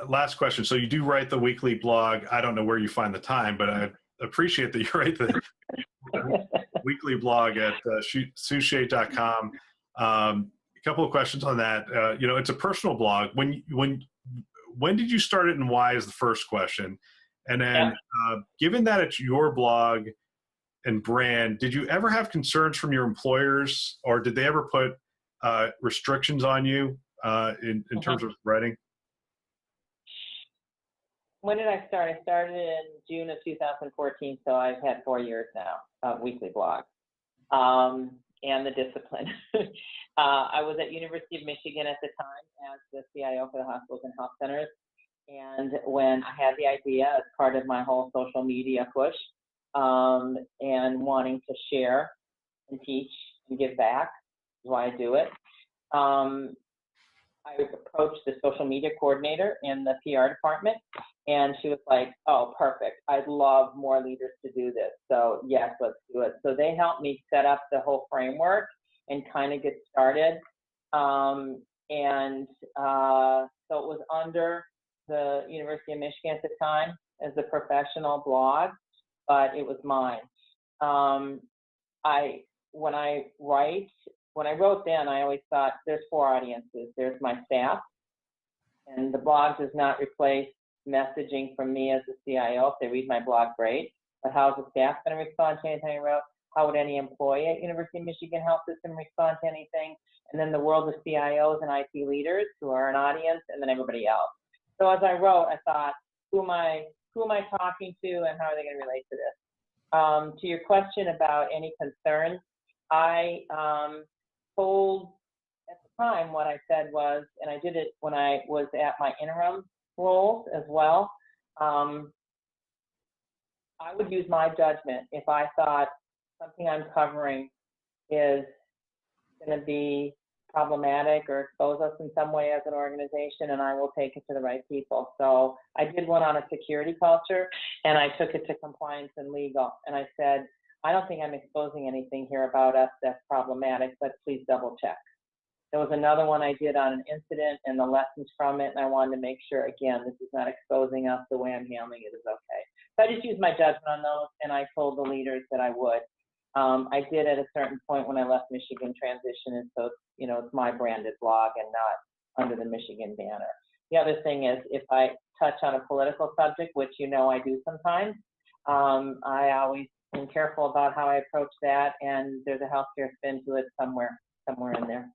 Last question. So you do write the weekly blog. I don't know where you find the time, but I appreciate that you write the weekly blog at Schade.com. A couple of questions on that. It's a personal blog. When did you start it, and why is the first question? And then, given that it's your blog and brand, did you ever have concerns from your employers, or did they ever put restrictions on you in terms of writing? When did I start? I started in June of 2014, so I've had 4 years now of weekly blog, and the discipline. I was at University of Michigan at the time as the CIO for the hospitals and health centers, and when I had the idea as part of my whole social media push, and wanting to share and teach and give back is why I do it. I approached the social media coordinator in the PR department, and she was like, oh, perfect. I'd love more leaders to do this. So yes, let's do it. So they helped me set up the whole framework and kind of get started. So it was under the University of Michigan at the time as a professional blog, but it was mine. When I wrote then, I always thought there's 4 audiences. There's my staff, and the blog does not replace messaging from me as a CIO. If they read my blog, great. But how's the staff going to respond to anything I wrote? How would any employee at University of Michigan Health System respond to anything? And then the world of CIOs and IT leaders who are an audience, and then everybody else. So as I wrote, I thought, who am I talking to, and how are they going to relate to this? To your question about any concerns, I told at the time what I said was, and I did it when I was at my interim roles as well, I would use my judgment if I thought something I'm covering is going to be problematic or expose us in some way as an organization, and I will take it to the right people. So I did one on a security culture, and I took it to compliance and legal, and I said, I don't think I'm exposing anything here about us that's problematic, but please double check. There was another one I did on an incident and the lessons from it, and I wanted to make sure, again, this is not exposing us. The way I'm handling it is okay. So I just used my judgment on those, and I told the leaders that I would. I did at a certain point when I left Michigan transition, and so it's my branded blog and not under the Michigan banner. The other thing is, if I touch on a political subject, which I do sometimes, I always am careful about how I approach that, and there's a healthcare spin to it somewhere in there.